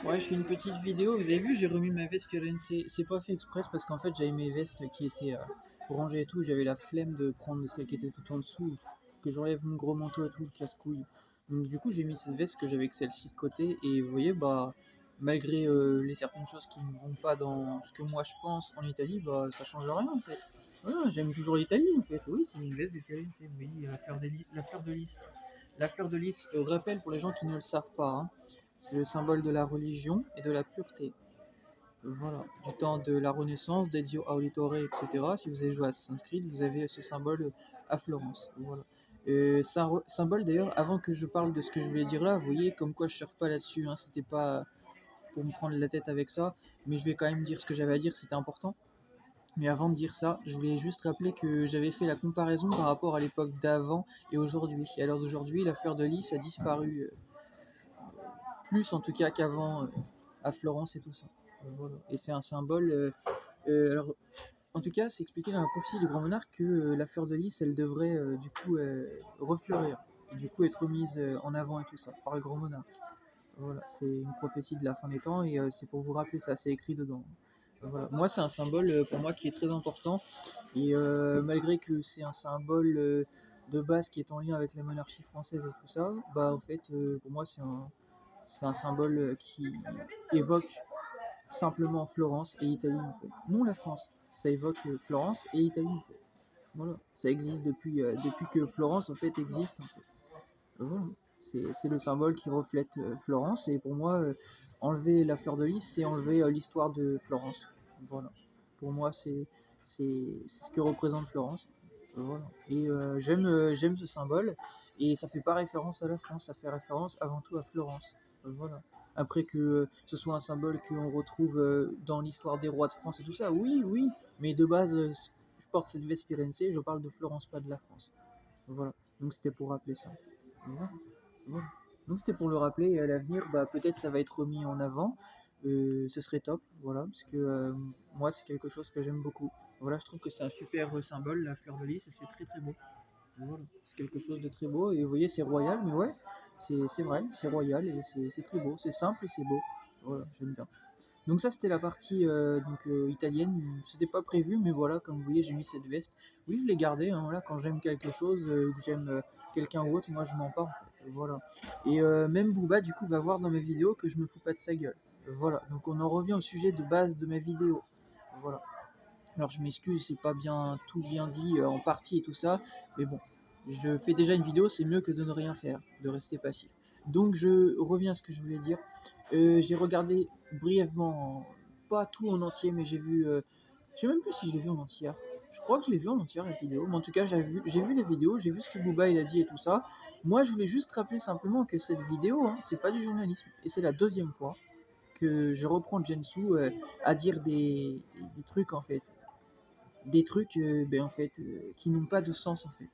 Ouais, je fais une petite vidéo. Vous avez vu, j'ai remis ma veste Firenze. C'est pas fait express parce qu'en fait, j'avais mes vestes qui étaient rangées et tout. J'avais la flemme de prendre celle qui était tout en dessous, que j'enlève mon gros manteau et tout, le casse-couille. Donc, du coup, j'ai mis cette veste que j'avais que celle-ci de côté. Et vous voyez, bah, malgré les certaines choses qui ne vont pas dans ce que moi je pense en Italie, bah, ça change rien en fait. Voilà, j'aime toujours l'Italie en fait. Oui, c'est une veste de Firenze. Oui, la fleur de lys. La fleur de lys, rappel pour les gens qui ne le savent pas, hein, c'est le symbole de la religion et de la pureté. Voilà, du temps de la Renaissance, d'Ezio Auditore, etc. Si vous avez joué à Assassin's Creed, vous avez ce symbole à Florence. Voilà. Symbole d'ailleurs, avant que je parle de ce que je voulais dire là, vous voyez comme quoi je ne sors pas là-dessus, hein, c'était pas pour me prendre la tête avec ça, mais je vais quand même dire ce que j'avais à dire, c'était important. Mais avant de dire ça, je voulais juste rappeler que j'avais fait la comparaison par rapport à l'époque d'avant et aujourd'hui. Et à l'heure d'aujourd'hui, la fleur de lys a disparu, plus en tout cas qu'avant, à Florence et tout ça. Voilà. Et c'est un symbole. Alors, en tout cas, c'est expliqué dans la prophétie du grand monarque que la fleur de lys, elle devrait du coup refleurir. Et du coup être mise en avant et tout ça par le grand monarque. Voilà, c'est une prophétie de la fin des temps et c'est pour vous rappeler ça, c'est écrit dedans. Voilà. Moi, c'est un symbole pour moi qui est très important et malgré que c'est un symbole de base qui est en lien avec la monarchie française et tout ça, bah en fait, pour moi, c'est un symbole qui évoque simplement Florence et Italie en fait. Non la France, ça évoque Florence et Italie en fait. Voilà, ça existe depuis que Florence en fait existe en fait. Voilà, c'est le symbole qui reflète Florence et pour moi, enlever la fleur de lys, c'est enlever l'histoire de Florence. Voilà, pour moi c'est ce que représente Florence. Voilà. Et j'aime ce symbole et ça fait pas référence à la France, ça fait référence avant tout à Florence. Voilà. Après que ce soit un symbole qu'on retrouve dans l'histoire des rois de France et tout ça, oui, oui, mais de base, je porte cette veste Firenze, je parle de Florence, pas de la France. Voilà. Donc c'était pour rappeler ça. Voilà. Voilà. Donc c'était pour le rappeler et à l'avenir, bah, peut-être ça va être remis en avant. Ce serait top, voilà, parce que moi c'est quelque chose que j'aime beaucoup. Voilà, je trouve que c'est un super symbole, la fleur de lys, et c'est très très beau. Voilà, c'est quelque chose de très beau, et vous voyez, c'est royal, mais ouais, c'est vrai, c'est royal, et c'est très beau, c'est simple et c'est beau. Voilà, j'aime bien. Donc ça c'était la partie italienne, c'était pas prévu mais voilà comme vous voyez j'ai mis cette veste. Oui je l'ai gardée, hein, voilà, quand j'aime quelque chose, que j'aime quelqu'un ou autre, moi je m'en pas en fait. Voilà. Et même Booba du coup va voir dans mes vidéos que je me fous pas de sa gueule. Voilà, donc on en revient au sujet de base de ma vidéo. Voilà. Alors je m'excuse, c'est pas bien tout bien dit en partie et tout ça, mais bon, je fais déjà une vidéo, c'est mieux que de ne rien faire, de rester passif. Donc je reviens à ce que je voulais dire. J'ai regardé brièvement, pas tout en entier, mais j'ai vu, je sais même plus si je l'ai vu en entière. Je crois que je l'ai vu en entière la vidéo, mais en tout cas j'ai vu les vidéos, j'ai vu ce que Booba il a dit et tout ça. Moi je voulais juste rappeler simplement que cette vidéo, hein, c'est pas du journalisme, et c'est la deuxième fois que je reprends Jensu à dire des trucs en fait, des trucs ben, en fait, qui n'ont pas de sens en fait.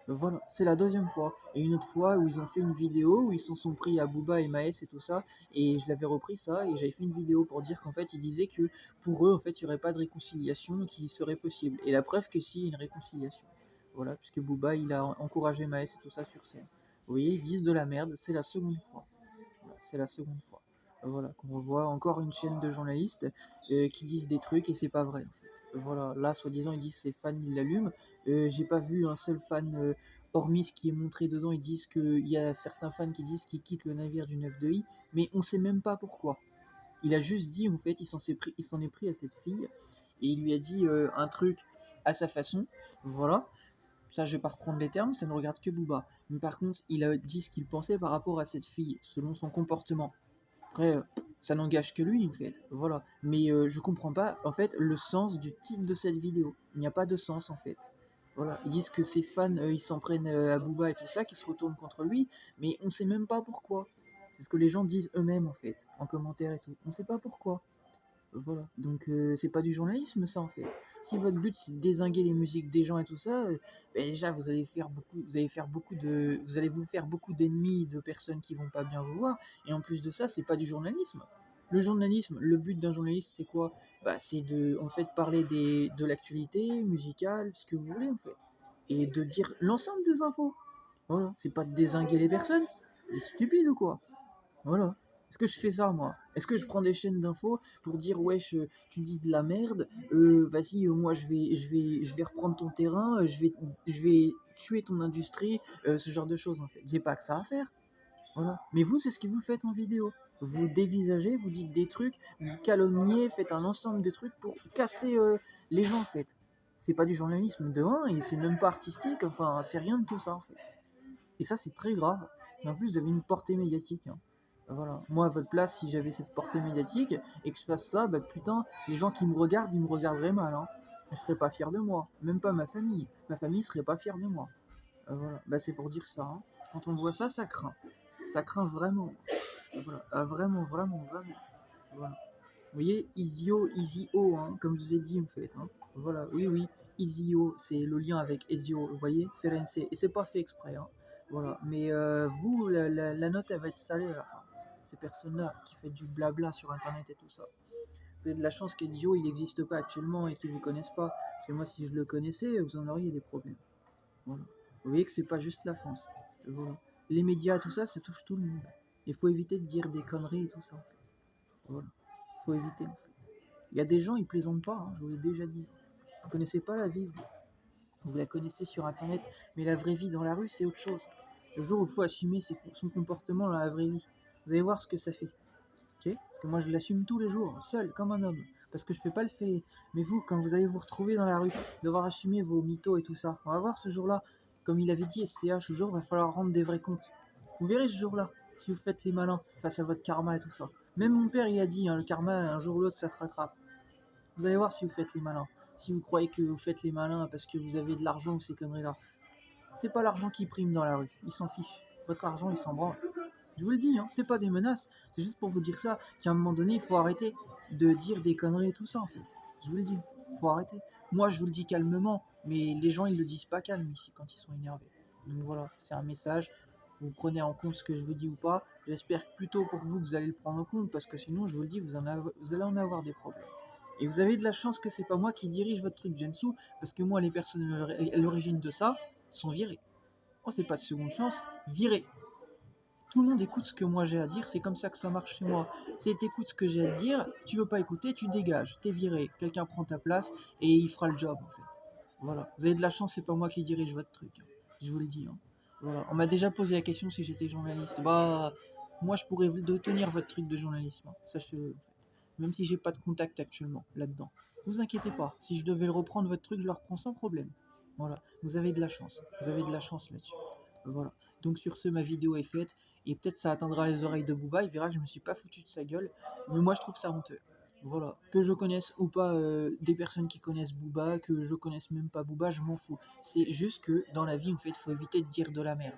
Voilà, c'est la deuxième fois. Et une autre fois où ils ont fait une vidéo où ils s'en sont pris à Booba et Maes et tout ça, et je l'avais repris ça, et j'avais fait une vidéo pour dire qu'en fait ils disaient que pour eux en fait il n'y aurait pas de réconciliation qui serait possible. Et la preuve que si, il y a une réconciliation. Voilà, puisque Booba il a encouragé Maes et tout ça sur scène. Vous voyez, ils disent de la merde, c'est la seconde fois. Voilà, c'est la seconde fois. Voilà, qu'on voit encore une chaîne de journalistes qui disent des trucs et c'est pas vrai en fait. Voilà, là soi-disant ils disent ses fans ils l'allument. J'ai pas vu un seul fan, hormis ce qui est montré dedans, ils disent qu'il y a certains fans qui disent qu'ils quittent le navire du 9 de I, mais on sait même pas pourquoi. Il a juste dit en fait il s'en est pris à cette fille et il lui a dit un truc à sa façon. Voilà, ça je vais pas reprendre les termes, ça ne regarde que Booba. Mais par contre, il a dit ce qu'il pensait par rapport à cette fille, selon son comportement. Après, ça n'engage que lui en fait, voilà. Mais je comprends pas en fait le sens du titre de cette vidéo. Il n'y a pas de sens en fait. Voilà, ils disent que ses fans ils s'en prennent à Booba et tout ça, qui se retournent contre lui, mais on sait même pas pourquoi. C'est ce que les gens disent eux-mêmes en fait, en commentaire et tout. On sait pas pourquoi. Voilà. Donc c'est pas du journalisme ça en fait. Si votre but c'est de dézinguer les musiques des gens et tout ça, ben, déjà vous allez vous faire beaucoup d'ennemis, de personnes qui vont pas bien vous voir. Et en plus de ça, c'est pas du journalisme. Le journalisme, le but d'un journaliste c'est quoi? Bah c'est de en fait parler de l'actualité musicale, ce que vous voulez en fait, et de dire l'ensemble des infos. Voilà. C'est pas de dézinguer les personnes. Des stupides ou quoi? Voilà. Est-ce que je fais ça, moi? Est-ce que je prends des chaînes d'infos pour dire wesh, tu dis de la merde, vas-y, moi je vais reprendre ton terrain, je vais tuer ton industrie, ce genre de choses en fait. J'ai pas que ça à faire. Voilà. Mais vous, c'est ce que vous faites en vidéo. Vous dévisagez, vous dites des trucs, vous calomniez, faites un ensemble de trucs pour casser les gens en fait. C'est pas du journalisme de 1 et c'est même pas artistique, enfin c'est rien de tout ça en fait. Et ça c'est très grave. Et en plus vous avez une portée médiatique, hein. Voilà. Moi à votre place, si j'avais cette portée médiatique et que je fasse ça, bah putain, les gens qui me regardent, ils me regarderaient mal, hein. Je serais pas fier de moi, même pas ma famille. Ma famille serait pas fière de moi. Voilà. Bah c'est pour dire ça, hein. Quand on voit ça, ça craint. Ça craint vraiment. Voilà. Ah, vraiment, vraiment, vraiment. Voilà. Vous voyez, Ezio, Ezio, hein, comme je vous ai dit en fait, hein. Voilà, oui, oui, Ezio, c'est le lien avec Ezio, vous voyez, Firenze, et c'est pas fait exprès, hein. Voilà, mais vous, la note, elle va être salée à la fin. Ces personnes-là qui font du blabla sur internet et tout ça. Vous avez de la chance qu'Ezio, il n'existe pas actuellement et qu'ils vous connaissent pas. Parce que moi, si je le connaissais, vous en auriez des problèmes. Voilà. Vous voyez que c'est pas juste la France. Voilà. Les médias, tout ça, ça touche tout le monde. Il faut éviter de dire des conneries et tout ça. En fait. Voilà. Faut éviter en fait. Il y a des gens, ils plaisantent pas, hein, je vous l'ai déjà dit. Vous connaissez pas la vie, vous la connaissez sur internet, mais la vraie vie dans la rue, c'est autre chose. Le jour où il faut assumer son comportement dans la vraie vie, vous allez voir ce que ça fait. Okay, parce que moi, je l'assume tous les jours, seul, comme un homme. Parce que je fais pas le fait. Mais vous, quand vous allez vous retrouver dans la rue, devoir assumer vos mythos et tout ça, on va voir ce jour-là. Comme il avait dit SCH, ce jour, il va falloir rendre des vrais comptes. Vous verrez ce jour-là, si vous faites les malins face à votre karma et tout ça. Même mon père, il a dit, hein, le karma, un jour ou l'autre, ça te rattrape. Vous allez voir si vous faites les malins. Si vous croyez que vous faites les malins parce que vous avez de l'argent ou ces conneries-là. C'est pas l'argent qui prime dans la rue. Il s'en fiche. Votre argent, il s'en branle. Je vous le dis, hein, c'est pas des menaces. C'est juste pour vous dire ça, qu'à un moment donné, il faut arrêter de dire des conneries et tout ça, en fait. Je vous le dis. Il faut arrêter. Moi, je vous le dis calmement, mais les gens, ils le disent pas calme ici quand ils sont énervés. Donc voilà, c'est un message. Vous prenez en compte ce que je vous dis ou pas. J'espère plutôt pour vous que vous allez le prendre en compte, parce que sinon, je vous le dis, vous allez en avoir des problèmes. Et vous avez de la chance que c'est pas moi qui dirige votre truc Gensu, parce que moi, les personnes à l'origine de ça sont virées. Oh, c'est pas de seconde chance, virées. Tout le monde écoute ce que moi j'ai à dire, c'est comme ça que ça marche chez moi. C'est t'écoutes ce que j'ai à dire, tu veux pas écouter, tu dégages, t'es viré. Quelqu'un prend ta place et il fera le job en fait. Voilà. Vous avez de la chance, c'est pas moi qui dirige votre truc, hein. Je vous le dis, hein. Voilà. On m'a déjà posé la question si j'étais journaliste. Bah, moi je pourrais vous tenir votre truc de journalisme, hein. Sachez-le en fait. Même si j'ai pas de contact actuellement là-dedans. Vous inquiétez pas, si je devais le reprendre votre truc, je le reprends sans problème. Voilà. Vous avez de la chance. Vous avez de la chance là-dessus. Voilà. Donc sur ce, ma vidéo est faite. Et peut-être ça atteindra les oreilles de Booba. Il verra que je me suis pas foutu de sa gueule. Mais moi, je trouve ça honteux. Voilà. Que je connaisse ou pas des personnes qui connaissent Booba, que je connaisse même pas Booba, je m'en fous. C'est juste que dans la vie, en fait, il faut éviter de dire de la merde.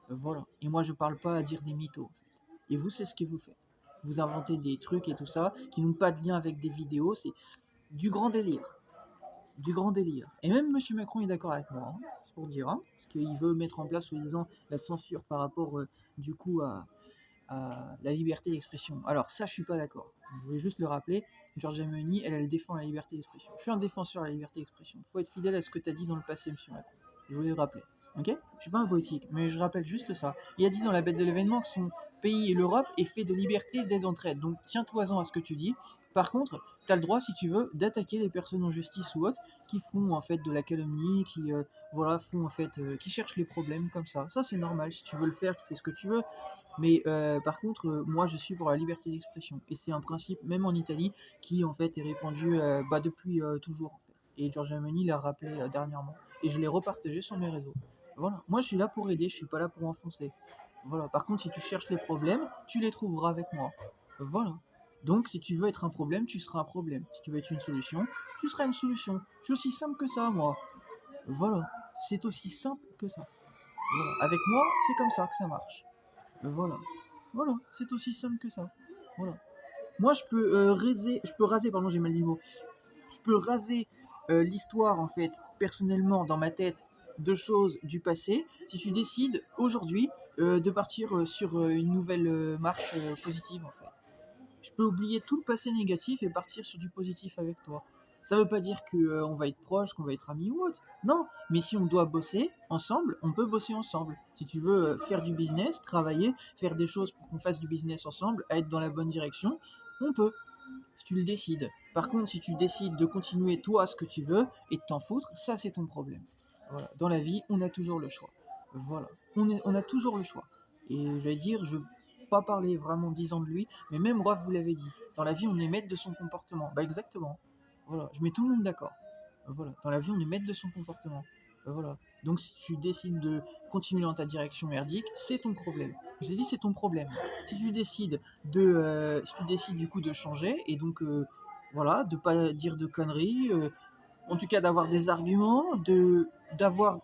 Voilà. Et moi, je parle pas à dire des mythos. En fait. Et vous, c'est ce que vous faites. Vous inventez des trucs et tout ça qui n'ont pas de lien avec des vidéos. C'est du grand délire. Du grand délire. Et même M. Macron est d'accord avec moi, hein, c'est pour dire, hein, parce qu'il veut mettre en place, soi-disant, la censure par rapport, du coup, à la liberté d'expression. Alors ça, je suis pas d'accord. Je voulais juste le rappeler, Giorgia Meloni, elle défend la liberté d'expression. Je suis un défenseur de la liberté d'expression. Il faut être fidèle à ce que tu as dit dans le passé, M. Macron. Je voulais le rappeler. Ok. Je suis pas un politique, mais je rappelle juste ça. Il a dit dans la bête de l'événement que son pays et l'Europe est fait de liberté et d'aide entre elles. Donc tiens-toi-en à ce que tu dis. Par contre, tu as le droit, si tu veux, d'attaquer les personnes en justice ou autres qui font en fait de la calomnie, qui voilà, font en fait, qui cherchent les problèmes comme ça. Ça c'est normal. Si tu veux le faire, tu fais ce que tu veux. Mais par contre, moi je suis pour la liberté d'expression. Et c'est un principe, même en Italie, qui en fait est répandu depuis toujours. En fait. Et Giorgia Meloni l'a rappelé dernièrement. Et je l'ai repartagé sur mes réseaux. Voilà. Moi je suis là pour aider, je suis pas là pour enfoncer. Voilà. Par contre, si tu cherches les problèmes, tu les trouveras avec moi. Voilà. Donc, si tu veux être un problème, tu seras un problème. Si tu veux être une solution, tu seras une solution. C'est aussi simple que ça, moi. Voilà. C'est aussi simple que ça. Voilà. Avec moi, c'est comme ça que ça marche. Voilà. Voilà. C'est aussi simple que ça. Voilà. Moi, je peux raser, pardon, j'ai mal dit le mot. Je peux raser l'histoire, en fait, personnellement, dans ma tête, de choses du passé, si tu décides aujourd'hui de partir sur une nouvelle marche positive, en fait. Je peux oublier tout le passé négatif et partir sur du positif avec toi. Ça veut pas dire que on va être proche, qu'on va être amis ou autre. Non, mais si on doit bosser ensemble, on peut bosser ensemble. Si tu veux faire du business, travailler, faire des choses pour qu'on fasse du business ensemble, à être dans la bonne direction, on peut, si tu le décides. Par contre, si tu décides de continuer toi ce que tu veux et de t'en foutre, ça c'est ton problème. Voilà. Dans la vie, on a toujours le choix. Voilà. On a toujours le choix. Et j'allais dire, je ne vais pas parler vraiment 10 ans de lui, mais même moi, vous l'avez dit. Dans la vie, on est maître de son comportement. Bah exactement. Voilà. Je mets tout le monde d'accord. Voilà. Dans la vie, on est maître de son comportement. Voilà. Donc si tu décides de continuer dans ta direction merdique, c'est ton problème. J'ai dit c'est ton problème. Si tu décides si tu décides du coup de changer et donc voilà, de pas dire de conneries, en tout cas d'avoir des arguments, d'avoir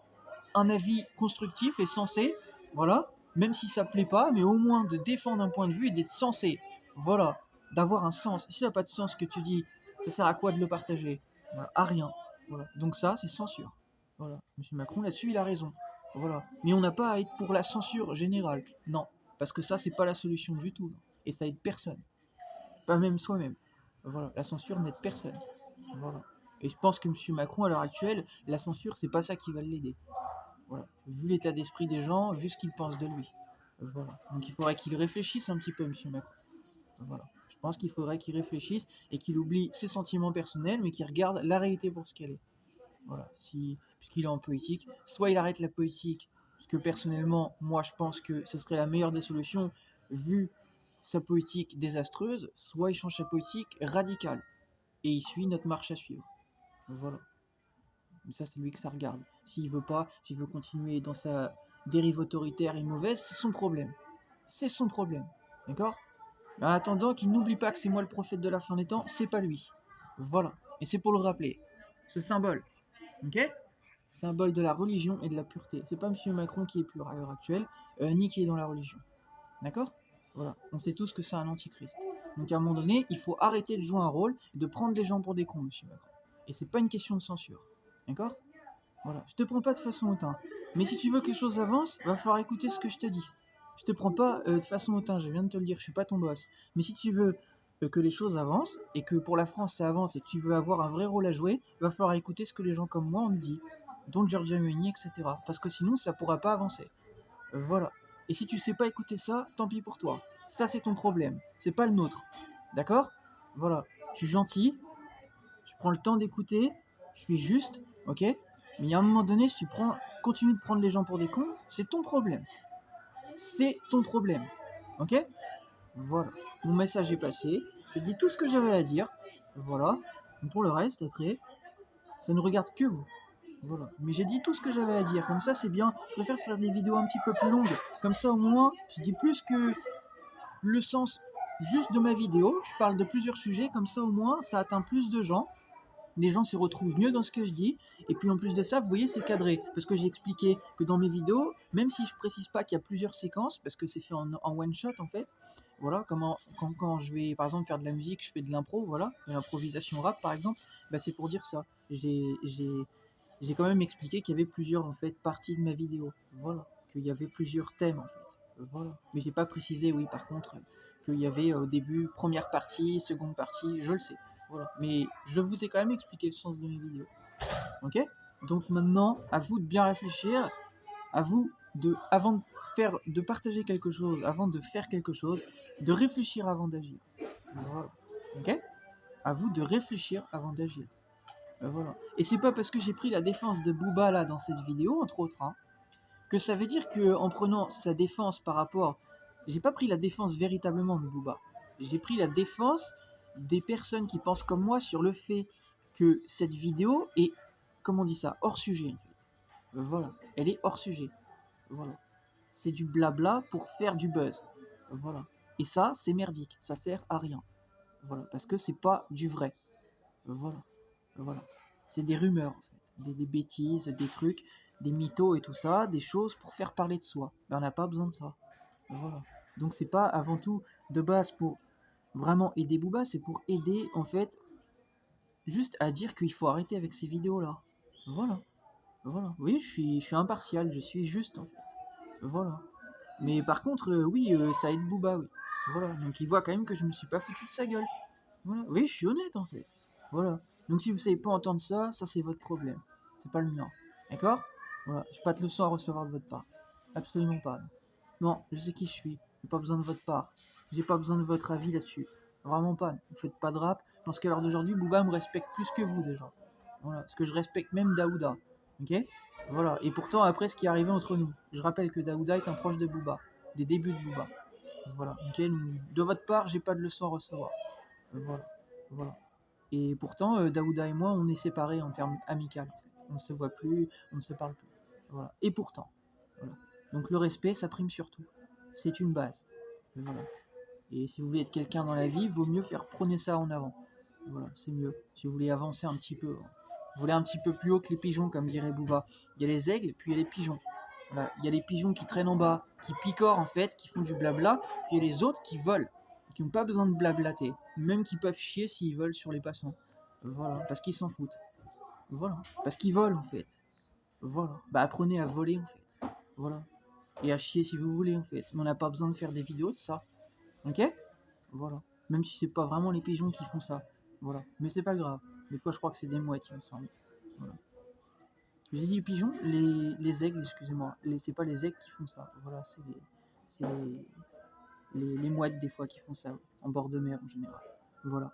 un avis constructif et sensé, voilà, même si ça plaît pas, mais au moins de défendre un point de vue et d'être sensé, voilà, d'avoir un sens. Si ça n'a pas de sens ce que tu dis, ça sert à quoi de le partager? Voilà, à rien. Voilà. Donc ça, c'est censure. Voilà. Monsieur Macron là-dessus, il a raison. Voilà. Mais on n'a pas à être pour la censure générale. Non. Parce que ça, c'est pas la solution du tout. Et ça aide personne. Pas même soi-même. Voilà. La censure n'aide personne. Voilà. Et je pense que M. Macron, à l'heure actuelle, la censure, c'est pas ça qui va l'aider. Voilà. Vu l'état d'esprit des gens, vu ce qu'ils pensent de lui. Voilà. Donc il faudrait qu'il réfléchisse un petit peu, M. Macron. Voilà. Je pense qu'il faudrait qu'il réfléchisse et qu'il oublie ses sentiments personnels, mais qu'il regarde la réalité pour ce qu'elle est. Voilà. Puisqu'il est en politique, soit il arrête la politique, parce que personnellement, moi je pense que ce serait la meilleure des solutions, vu sa politique désastreuse, soit il change sa politique radicale et il suit notre marche à suivre. Voilà. Mais ça, c'est lui que ça regarde. S'il veut pas, s'il veut continuer dans sa dérive autoritaire et mauvaise, c'est son problème. C'est son problème. D'accord? Mais en attendant, qu'il n'oublie pas que c'est moi le prophète de la fin des temps, c'est pas lui. Voilà. Et c'est pour le rappeler. Ce symbole. Ok? Symbole de la religion et de la pureté. C'est pas M. Macron qui est pur à l'heure actuelle, ni qui est dans la religion. D'accord? Voilà. On sait tous que c'est un antichrist. Donc à un moment donné, il faut arrêter de jouer un rôle et de prendre les gens pour des cons, M. Macron. Et c'est pas une question de censure. D'accord? Voilà. Je te prends pas de façon hautain. Mais si tu veux que les choses avancent, va falloir écouter ce que je te dis. Je te prends pas de façon hautain, je viens de te le dire, je suis pas ton boss. Mais si tu veux que les choses avancent, et que pour la France ça avance, et que tu veux avoir un vrai rôle à jouer, va falloir écouter ce que les gens comme moi ont dit, dont Giorgia Meloni, etc. Parce que sinon ça pourra pas avancer. Voilà. Et si tu sais pas écouter ça, tant pis pour toi. Ça c'est ton problème, c'est pas le nôtre. D'accord? Voilà. Je suis gentil, je prends le temps d'écouter, je suis juste, ok? Mais il y a un moment donné, si tu continues de prendre les gens pour des cons, c'est ton problème. C'est ton problème. Ok? Voilà. Mon message est passé. J'ai dit tout ce que j'avais à dire. Voilà. Donc pour le reste, après, ça ne regarde que vous. Voilà. Mais j'ai dit tout ce que j'avais à dire. Comme ça, c'est bien. Je préfère faire des vidéos un petit peu plus longues. Comme ça, au moins, je dis plus que le sens juste de ma vidéo. Je parle de plusieurs sujets. Comme ça, au moins, ça atteint plus de gens. Les gens se retrouvent mieux dans ce que je dis. Et puis en plus de ça, vous voyez, c'est cadré. Parce que j'ai expliqué que dans mes vidéos, même si je précise pas qu'il y a plusieurs séquences, parce que c'est fait en one shot en fait, voilà, quand je vais par exemple faire de la musique, je fais de l'impro, voilà, de l'improvisation rap par exemple, bah, c'est pour dire ça. J'ai quand même expliqué qu'il y avait plusieurs en fait parties de ma vidéo. Voilà, qu'il y avait plusieurs thèmes en fait. Voilà. Mais j'ai pas précisé, oui, par contre, qu'il y avait au début première partie, seconde partie, je le sais. Voilà. Mais je vous ai quand même expliqué le sens de mes vidéos. Ok? Donc maintenant, à vous de bien réfléchir, à vous de partager quelque chose, avant de faire quelque chose, de réfléchir avant d'agir. Voilà. Ok? À vous de réfléchir avant d'agir. Voilà. Et c'est pas parce que j'ai pris la défense de Booba là dans cette vidéo, entre autres, hein, que ça veut dire que en prenant sa défense par rapport, j'ai pas pris la défense véritablement de Booba. J'ai pris la défense des personnes qui pensent comme moi sur le fait que cette vidéo est, comment on dit ça, hors sujet en fait. Voilà, elle est hors sujet. Voilà. C'est du blabla pour faire du buzz. Voilà. Et ça, c'est merdique, ça sert à rien. Voilà, parce que c'est pas du vrai. Voilà. Voilà. C'est des rumeurs, en fait. Des bêtises, des trucs, des mythos et tout ça, des choses pour faire parler de soi. Ben, on n'a pas besoin de ça. Voilà. Donc c'est pas avant tout de base pour vraiment aider Booba, c'est pour aider en fait juste à dire qu'il faut arrêter avec ces vidéos là. Voilà. Voilà. Oui, je suis impartial, je suis juste en fait. Voilà. Mais par contre, oui, ça aide Booba, oui. Voilà. Donc il voit quand même que je me suis pas foutu de sa gueule. Voilà. Oui, je suis honnête en fait. Voilà. Donc si vous savez pas entendre ça, ça c'est votre problème. C'est pas le mien. D'accord? Voilà, j'ai pas de leçon à recevoir de votre part. Absolument pas. Non, je sais qui je suis. J'ai pas besoin de votre part. J'ai pas besoin de votre avis là-dessus. Vraiment pas. Vous faites pas de rap. Dans ce qu'à l'heure d'aujourd'hui, Booba me respecte plus que vous déjà. Voilà. Parce que je respecte même Daouda. Ok? Voilà. Et pourtant, après ce qui est arrivé entre nous, je rappelle que Daouda est un proche de Booba. Des débuts de Booba. Voilà. Ok? De votre part, j'ai pas de leçon à recevoir. Voilà. Voilà. Et pourtant, Daouda et moi, on est séparés en termes amicaux. En fait. On ne se voit plus, on ne se parle plus. Voilà. Et pourtant. Voilà. Donc le respect, ça prime surtout. C'est une base. Voilà. Et si vous voulez être quelqu'un dans la vie, il vaut mieux faire prôner ça en avant. Voilà, c'est mieux. Si vous voulez avancer un petit peu, vous voulez un petit peu plus haut que les pigeons, comme dirait Booba. Il y a les aigles, puis il y a les pigeons. Voilà. Il y a les pigeons qui traînent en bas, qui picorent en fait, qui font du blabla, puis il y a les autres qui volent, qui n'ont pas besoin de blablater, même qui peuvent chier s'ils volent sur les passants. Voilà, parce qu'ils s'en foutent. Voilà, parce qu'ils volent en fait. Voilà, bah apprenez à voler en fait. Voilà, et à chier si vous voulez en fait. Mais on n'a pas besoin de faire des vidéos de ça. Ok? Voilà. Même si c'est pas vraiment les pigeons qui font ça. Voilà. Mais c'est pas grave. Des fois je crois que c'est des mouettes, il me semble. Voilà. J'ai dit pigeons, les aigles, excusez-moi. C'est pas les aigles qui font ça. Voilà, c'est les mouettes des fois qui font ça. En bord de mer en général. Voilà.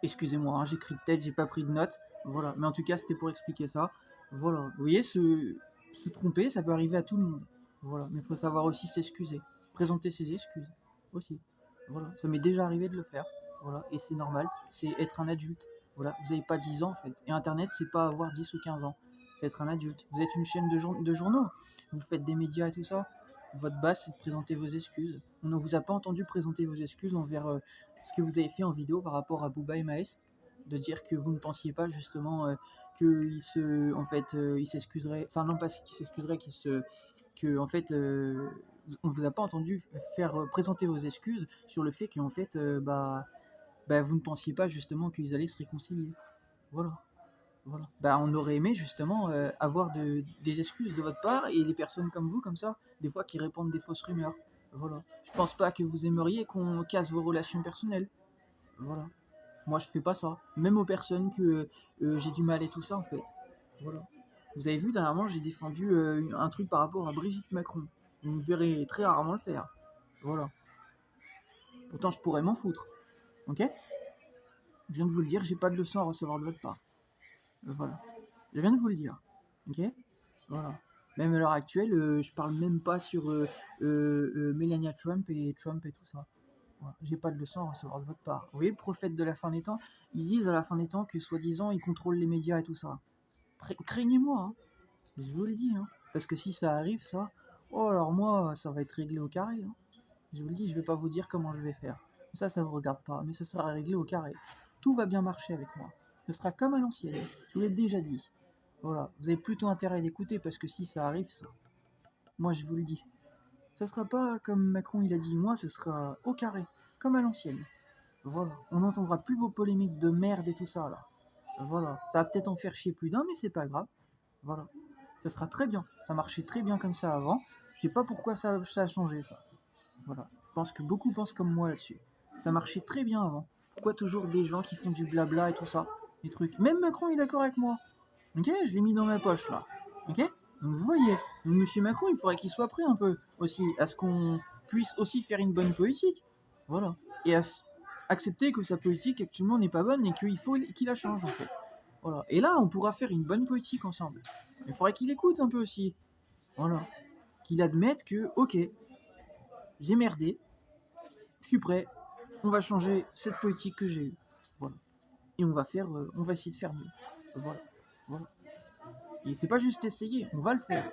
Excusez-moi, hein, j'écris de tête, j'ai pas pris de notes. Voilà. Mais en tout cas, c'était pour expliquer ça. Voilà. Vous voyez, se tromper, ça peut arriver à tout le monde. Voilà. Mais il faut savoir aussi s'excuser. Présenter ses excuses. Aussi. Voilà. Ça m'est déjà arrivé de le faire. Voilà. Et c'est normal. C'est être un adulte. Voilà. Vous n'avez pas 10 ans en fait. Et Internet, c'est pas avoir 10 ou 15 ans. C'est être un adulte. Vous êtes une chaîne de journaux. Vous faites des médias et tout ça. Votre base, c'est de présenter vos excuses. On ne vous a pas entendu présenter vos excuses envers ce que vous avez fait en vidéo par rapport à Booba et Maes, de dire que vous ne pensiez pas justement il s'excuserait, enfin non pas qu'il s'excuserait, que en fait, on vous a pas entendu faire présenter vos excuses sur le fait qu'en fait, vous ne pensiez pas justement qu'ils allaient se réconcilier. Voilà. Voilà. Bah, on aurait aimé justement avoir des excuses de votre part et des personnes comme vous, comme ça, des fois qui répandent des fausses rumeurs. Voilà. Je pense pas que vous aimeriez qu'on casse vos relations personnelles. Voilà. Moi, je fais pas ça. Même aux personnes que j'ai du mal et tout ça, en fait. Voilà. Vous avez vu, dernièrement, j'ai défendu un truc par rapport à Brigitte Macron. Vous me verrez très rarement le faire. Voilà. Pourtant, je pourrais m'en foutre. Ok? Je viens de vous le dire, j'ai pas de leçon à recevoir de votre part. Voilà. Je viens de vous le dire. Ok? Voilà. Même à l'heure actuelle, je parle même pas sur Melania Trump et tout ça. Voilà. J'ai pas de leçon à recevoir de votre part. Vous voyez le prophète de la fin des temps? Ils disent à la fin des temps que soi-disant ils contrôlent les médias et tout ça. Craignez-moi, hein. Je vous le dis, hein. Parce que si ça arrive, ça, oh alors moi, ça va être réglé au carré, hein. Je vous le dis, je vais pas vous dire comment je vais faire. Ça vous regarde pas, mais ça sera réglé au carré. Tout va bien marcher avec moi. Ce sera comme à l'ancienne. Je vous l'ai déjà dit. Voilà, vous avez plutôt intérêt d'écouter parce que si ça arrive, ça, moi je vous le dis. Ça sera pas comme Macron il a dit, moi ce sera au carré, comme à l'ancienne. Voilà, on n'entendra plus vos polémiques de merde et tout ça là. Voilà, ça va peut-être en faire chier plus d'un, mais c'est pas grave. Voilà, ça sera très bien. Ça marchait très bien comme ça avant. Je sais pas pourquoi ça a changé ça. Voilà, je pense que beaucoup pensent comme moi là-dessus. Ça marchait très bien avant. Pourquoi toujours des gens qui font du blabla et tout ça, des trucs. Même Macron est d'accord avec moi. Ok, je l'ai mis dans ma poche là. Ok, donc vous voyez, donc Monsieur Macron, il faudrait qu'il soit prêt un peu aussi à ce qu'on puisse aussi faire une bonne politique. Voilà, et accepter que sa politique actuellement n'est pas bonne et qu'il faut qu'il la change en fait. Voilà, et là on pourra faire une bonne politique ensemble. Il faudrait qu'il écoute un peu aussi. Voilà, qu'il admette que ok, j'ai merdé, je suis prêt, on va changer cette politique que j'ai eue. Voilà, et on va essayer de faire mieux. Voilà, voilà. Et c'est pas juste essayer, on va le faire.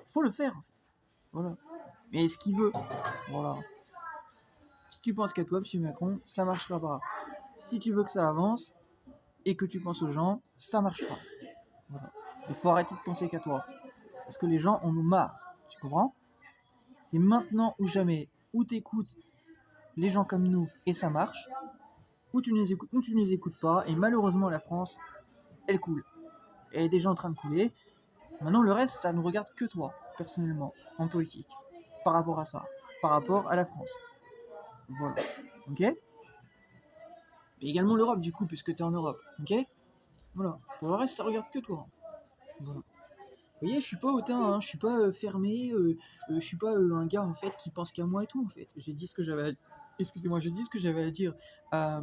Faut le faire. Voilà. Mais est-ce qu'il veut? Voilà. Si tu penses qu'à toi, monsieur Macron, ça marchera pas. Si tu veux que ça avance et que tu penses aux gens, ça marchera. Voilà. Il faut arrêter de penser qu'à toi. Parce que les gens en ont marre. Tu comprends? C'est maintenant ou jamais. Ou t'écoutes les gens comme nous et ça marche, ou tu ne les écoutes pas. Et malheureusement, la France, elle coule. Elle est déjà en train de couler. Maintenant, le reste, ça ne regarde que toi, personnellement, en politique, par rapport à ça, par rapport à la France. Voilà. Ok? Et également l'Europe, du coup, puisque tu es en Europe. Ok? Voilà. Pour le reste, ça regarde que toi. Voilà. Vous voyez, je suis pas hautain, hein, je suis pas fermé, je suis pas un gars en fait qui pense qu'à moi et tout en fait. J'ai dit ce que j'avais excusez-moi, j'ai dit ce que j'avais à dire à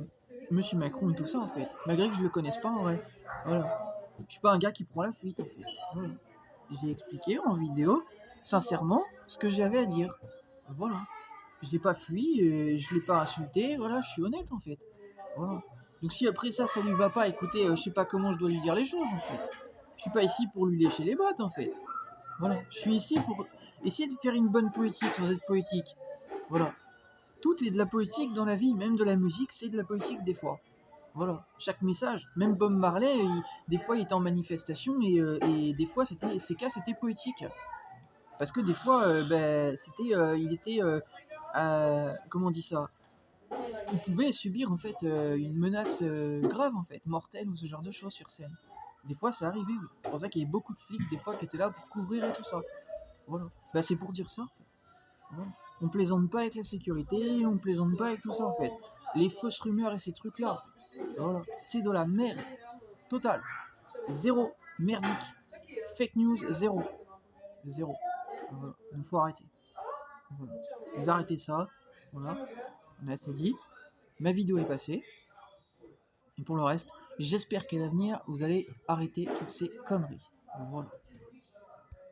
Monsieur Macron et tout ça en fait, malgré que je le connaisse pas en vrai. Voilà. Je suis pas un gars qui prend la fuite en fait. Voilà. J'ai expliqué en vidéo, sincèrement, ce que j'avais à dire. Voilà. Je l'ai pas fui, je l'ai pas insulté, voilà, je suis honnête en fait. Voilà. Donc si après ça lui va pas, écoutez, je sais pas comment je dois lui dire les choses en fait. Je suis pas ici pour lui lécher les bottes en fait. Voilà. Je suis ici pour essayer de faire une bonne poétique sans être poétique. Voilà. Tout est de la poétique dans la vie, même de la musique, c'est de la poétique des fois. Voilà. Chaque message, même Bob Marley, des fois il était en manifestation et des fois ces cas c'était poétique. Parce que des fois, il était, comment on dit ça, il pouvait subir en fait une menace grave en fait, mortelle ou ce genre de choses sur scène. Des fois ça arrivait, oui. C'est pour ça qu'il y avait beaucoup de flics des fois qui étaient là pour couvrir et tout ça. Voilà. Bah c'est pour dire ça en fait. Voilà. On plaisante pas avec la sécurité, on plaisante pas avec tout ça en fait. Les fausses rumeurs et ces trucs là, en fait. Voilà. C'est de la merde. Totale. Zéro. Merdique. Fake news, zéro. Zéro. Voilà. Il faut arrêter. Voilà. Vous arrêtez ça. Voilà. On a assez dit. Ma vidéo est passée. Et pour le reste, j'espère qu'à l'avenir, vous allez arrêter toutes ces conneries. Voilà.